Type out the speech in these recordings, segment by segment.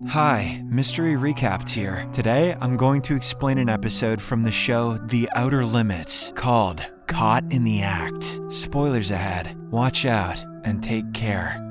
Hi, Mystery Recapped here. Today, I'm going to explain an episode from the show The Outer Limits called Caught in the Act. Spoilers ahead. Watch out and take care.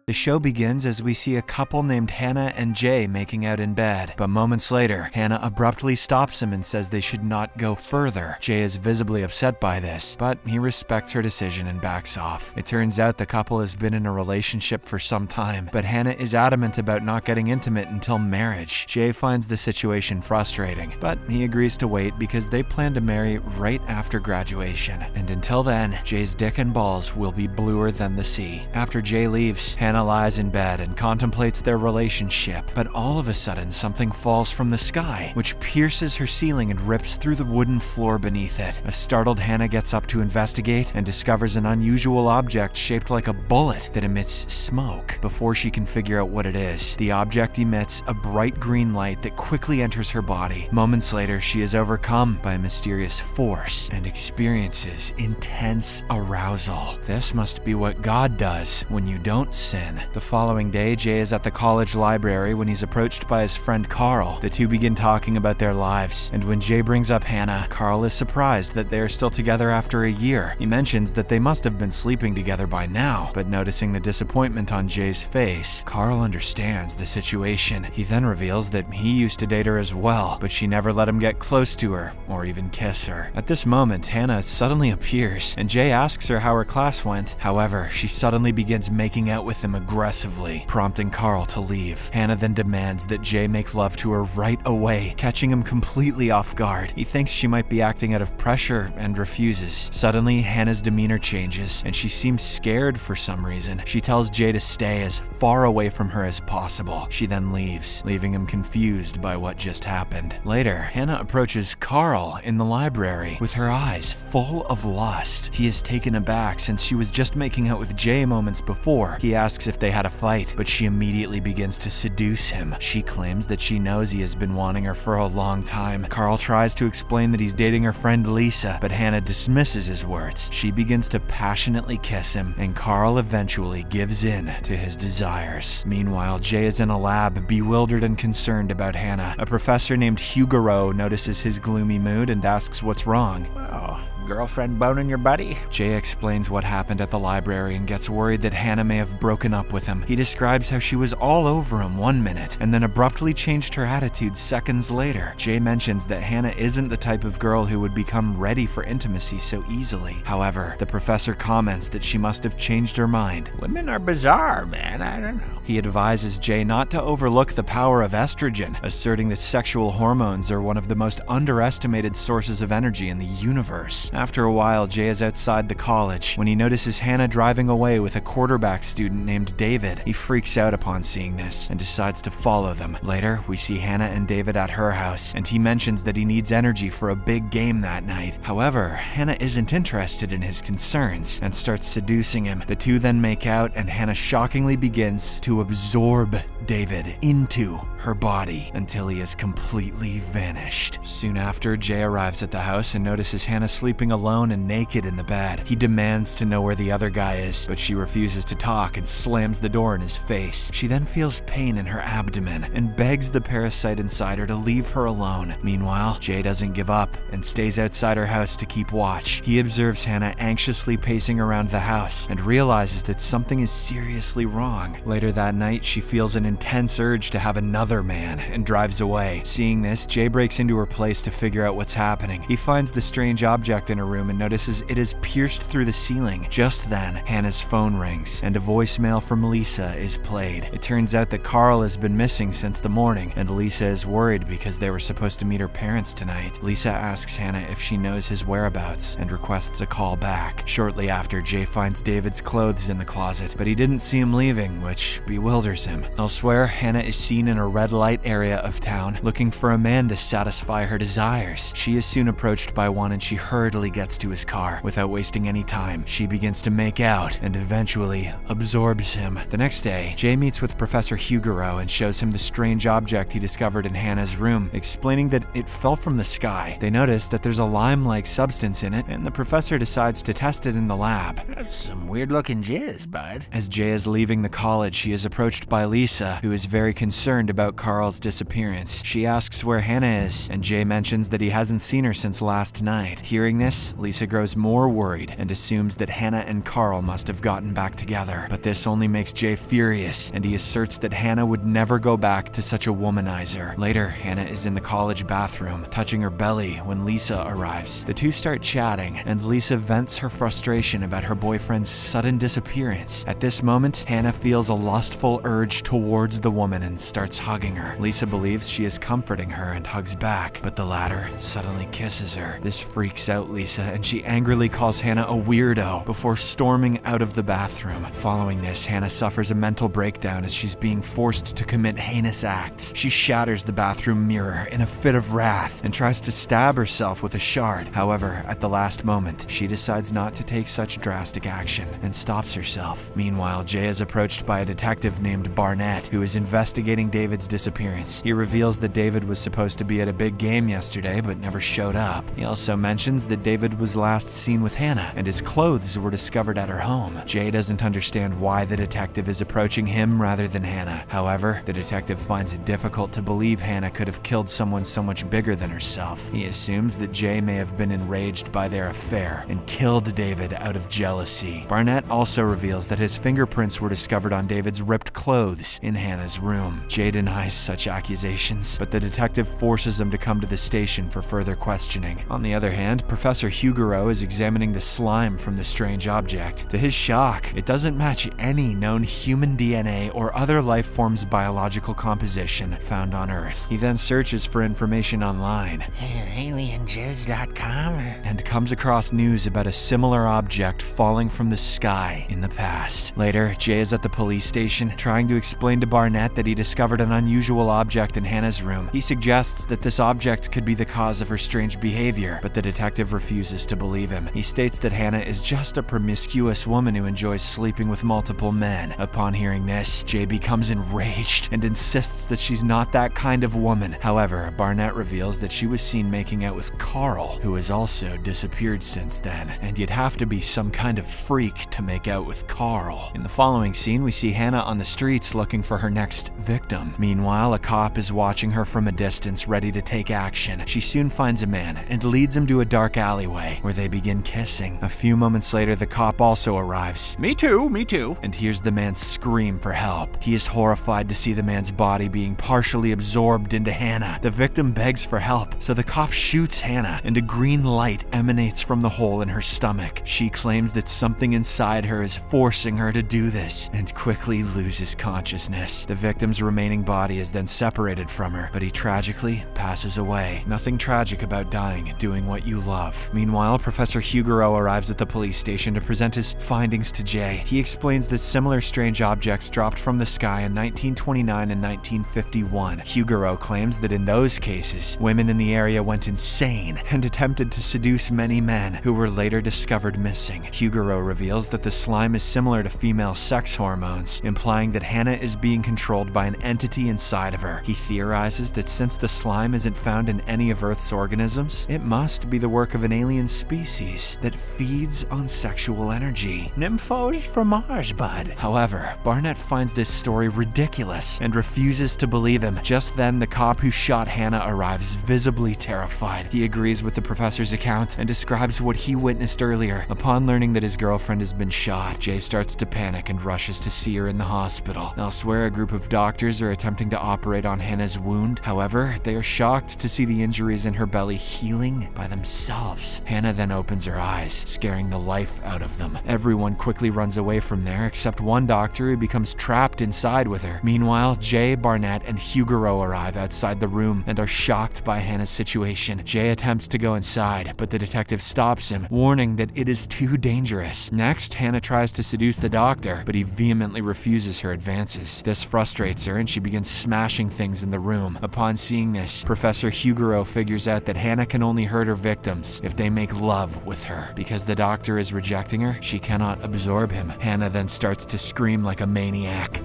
The show begins as we see a couple named Hannah and Jay making out in bed, but moments later, Hannah abruptly stops him and says they should not go further. Jay is visibly upset by this, but he respects her decision and backs off. It turns out the couple has been in a relationship for some time, but Hannah is adamant about not getting intimate until marriage. Jay finds the situation frustrating, but he agrees to wait because they plan to marry right after graduation. And until then, Jay's dick and balls will be bluer than the sea. After Jay leaves, Hannah lies in bed and contemplates their relationship, but all of a sudden something falls from the sky, which pierces her ceiling and rips through the wooden floor beneath it. A startled Hannah gets up to investigate and discovers an unusual object shaped like a bullet that emits smoke. Before she can figure out what it is, the object emits a bright green light that quickly enters her body. Moments later, she is overcome by a mysterious force and experiences intense arousal. This must be what God does when you don't sin. The following day, Jay is at the college library when he's approached by his friend Carl. The two begin talking about their lives, and when Jay brings up Hannah, Carl is surprised that they are still together after a year. He mentions that they must have been sleeping together by now, but noticing the disappointment on Jay's face, Carl understands the situation. He then reveals that he used to date her as well, but she never let him get close to her or even kiss her. At this moment, Hannah suddenly appears, and Jay asks her how her class went. However, she suddenly begins making out with him aggressively, prompting Carl to leave. Hannah then demands that Jay make love to her right away, catching him completely off guard. He thinks she might be acting out of pressure and refuses. Suddenly, Hannah's demeanor changes, and she seems scared for some reason. She tells Jay to stay as far away from her as possible. She then leaves, leaving him confused by what just happened. Later, Hannah approaches Carl in the library with her eyes full of lust. He is taken aback since she was just making out with Jay moments before. He asks if they had a fight, but she immediately begins to seduce him. She claims that she knows he has been wanting her for a long time. Carl tries to explain that he's dating her friend Lisa, but Hannah dismisses his words. She begins to passionately kiss him, and Carl eventually gives in to his desires. Meanwhile, Jay is in a lab, bewildered and concerned about Hannah. A professor named Hugaro notices his gloomy mood and asks what's wrong. "Oh, girlfriend boning your buddy?" Jay explains what happened at the library and gets worried that Hannah may have broken up with him. He describes how she was all over him one minute and then abruptly changed her attitude seconds later. Jay mentions that Hannah isn't the type of girl who would become ready for intimacy so easily. However, the professor comments that she must have changed her mind. "Women are bizarre, man. I don't know." He advises Jay not to overlook the power of estrogen, asserting that sexual hormones are one of the most underestimated sources of energy in the universe. After a while, Jay is outside the college when he notices Hannah driving away with a quarterback student named David. He freaks out upon seeing this and decides to follow them. Later, we see Hannah and David at her house, and he mentions that he needs energy for a big game that night. However, Hannah isn't interested in his concerns and starts seducing him. The two then make out, and Hannah shockingly begins to absorb David into her body until he has completely vanished. Soon after, Jay arrives at the house and notices Hannah sleeping alone and naked in the bed. He demands to know where the other guy is, but she refuses to talk and slams the door in his face. She then feels pain in her abdomen and begs the parasite inside her to leave her alone. Meanwhile, Jay doesn't give up and stays outside her house to keep watch. He observes Hannah anxiously pacing around the house and realizes that something is seriously wrong. Later that night, she feels an intense urge to have another man and drives away. Seeing this, Jay breaks into her place to figure out what's happening. He finds the strange object in her room and notices it is pierced through the ceiling. Just then, Hannah's phone rings and a voicemail from Lisa is played. It turns out that Carl has been missing since the morning, and Lisa is worried because they were supposed to meet her parents tonight. Lisa asks Hannah if she knows his whereabouts and requests a call back. Shortly after, Jay finds David's clothes in the closet, but he didn't see him leaving, which bewilders him. Elsewhere Elsewhere, Hannah is seen in a red light area of town, looking for a man to satisfy her desires. She is soon approached by one and she hurriedly gets to his car. Without wasting any time, she begins to make out and eventually absorbs him. The next day, Jay meets with Professor Hugaro and shows him the strange object he discovered in Hannah's room, explaining that it fell from the sky. They notice that there's a lime-like substance in it, and the professor decides to test it in the lab. That's some weird-looking jizz, bud. As Jay is leaving the college, he is approached by Lisa, who is very concerned about Carl's disappearance. She asks where Hannah is, and Jay mentions that he hasn't seen her since last night. Hearing this, Lisa grows more worried and assumes that Hannah and Carl must have gotten back together. But this only makes Jay furious, and he asserts that Hannah would never go back to such a womanizer. Later, Hannah is in the college bathroom, touching her belly when Lisa arrives. The two start chatting, and Lisa vents her frustration about her boyfriend's sudden disappearance. At this moment, Hannah feels a lustful urge towards the woman and starts hugging her. Lisa believes she is comforting her and hugs back, but the latter suddenly kisses her. This freaks out Lisa, and she angrily calls Hannah a weirdo before storming out of the bathroom. Following this, Hannah suffers a mental breakdown as she's being forced to commit heinous acts. She shatters the bathroom mirror in a fit of wrath and tries to stab herself with a shard. However, at the last moment, she decides not to take such drastic action and stops herself. Meanwhile, Jay is approached by a detective named Barnett, who is investigating David's disappearance. He reveals that David was supposed to be at a big game yesterday but never showed up. He also mentions that David was last seen with Hannah and his clothes were discovered at her home. Jay doesn't understand why the detective is approaching him rather than Hannah. However, the detective finds it difficult to believe Hannah could have killed someone so much bigger than herself. He assumes that Jay may have been enraged by their affair and killed David out of jealousy. Barnett also reveals that his fingerprints were discovered on David's ripped clothes in Hannah's room. Jay denies such accusations, but the detective forces him to come to the station for further questioning. On the other hand, Professor Hugaro is examining the slime from the strange object. To his shock, it doesn't match any known human DNA or other life forms' biological composition found on Earth. He then searches for information online alienjizz.com and comes across news about a similar object falling from the sky in the past. Later, Jay is at the police station trying to explain to Barnett that he discovered an unusual object in Hannah's room. He suggests that this object could be the cause of her strange behavior, but the detective refuses to believe him. He states that Hannah is just a promiscuous woman who enjoys sleeping with multiple men. Upon hearing this, Jay becomes enraged and insists that she's not that kind of woman. However, Barnett reveals that she was seen making out with Carl, who has also disappeared since then, and you'd have to be some kind of freak to make out with Carl. In the following scene, we see Hannah on the streets looking for her next victim. Meanwhile, a cop is watching her from a distance, ready to take action. She soon finds a man and leads him to a dark alleyway where they begin kissing. A few moments later, the cop also arrives. Me too, me too. And hears the man scream for help. He is horrified to see the man's body being partially absorbed into Hannah. The victim begs for help, so the cop shoots Hannah, and a green light emanates from the hole in her stomach. She claims that something inside her is forcing her to do this, and quickly loses consciousness. The victim's remaining body is then separated from her, but he tragically passes away. Nothing tragic about dying, doing what you love. Meanwhile, Professor Hugaro arrives at the police station to present his findings to Jay. He explains that similar strange objects dropped from the sky in 1929 and 1951. Hugaro claims that in those cases, women in the area went insane and attempted to seduce many men who were later discovered missing. Hugaro reveals that the slime is similar to female sex hormones, implying that Hannah is being controlled by an entity inside of her. He theorizes that since the slime isn't found in any of Earth's organisms, it must be the work of an alien species that feeds on sexual energy. Nymphos from Mars, bud. However, Barnett finds this story ridiculous and refuses to believe him. Just then, the cop who shot Hannah arrives, visibly terrified. He agrees with the professor's account and describes what he witnessed earlier. Upon learning that his girlfriend has been shot, Jay starts to panic and rushes to see her in the hospital. Elsewhere, a group of doctors are attempting to operate on Hannah's wound. However, they are shocked to see the injuries in her belly healing by themselves. Hannah then opens her eyes, scaring the life out of them. Everyone quickly runs away from there except one doctor who becomes trapped inside with her. Meanwhile, Jay, Barnett, and Hugaro arrive outside the room and are shocked by Hannah's situation. Jay attempts to go inside, but the detective stops him, warning that it is too dangerous. Next, Hannah tries to seduce the doctor, but he vehemently refuses her advances. This frustrates her and she begins smashing things in the room. Upon seeing this, Professor Huguro figures out that Hannah can only hurt her victims if they make love with her. Because the doctor is rejecting her, she cannot absorb him. Hannah then starts to scream like a maniac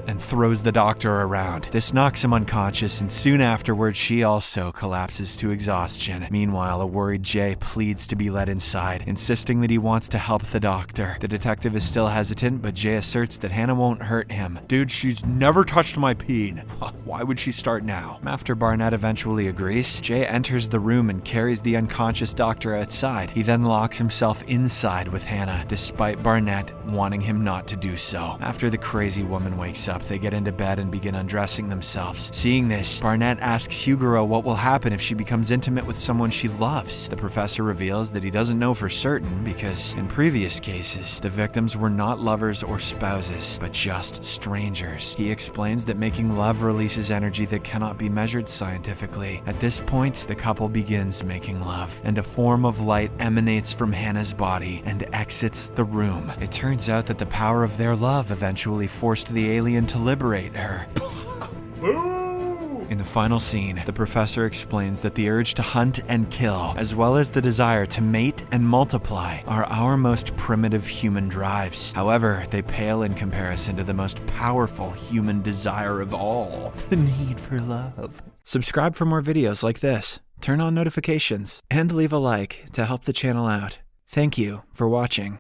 and throws the doctor around. This knocks him unconscious, and soon afterwards she also collapses to exhaustion. Meanwhile, a worried Jay pleads to be let inside, insisting that he wants to help the doctor. The detective is still hesitant, but Jay asserts that Hannah won't hurt him. Dude, she's never touched my peen. Why would she start now? After Barnett eventually agrees, Jay enters the room and carries the unconscious doctor outside. He then locks himself inside with Hannah, despite Barnett wanting him not to do so. After the crazy woman wakes up, they get into bed and begin undressing themselves. Seeing this, Barnett asks Huguro what will happen if she becomes intimate with someone she loves. The professor reveals that he doesn't know for certain because in previous cases, the victims were not lovers or spouses, but just strangers. He explains that making love releases energy that cannot be measured scientifically. At this point, the couple begins making love, and a form of light emanates from Hannah's body and exits the room. It turns out that the power of their love eventually forced the alien to liberate her. In the final scene, the professor explains that the urge to hunt and kill, as well as the desire to mate and multiply, are our most primitive human drives. However, they pale in comparison to the most powerful human desire of all, the need for love. Subscribe for more videos like this, turn on notifications, and leave a like to help the channel out. Thank you for watching.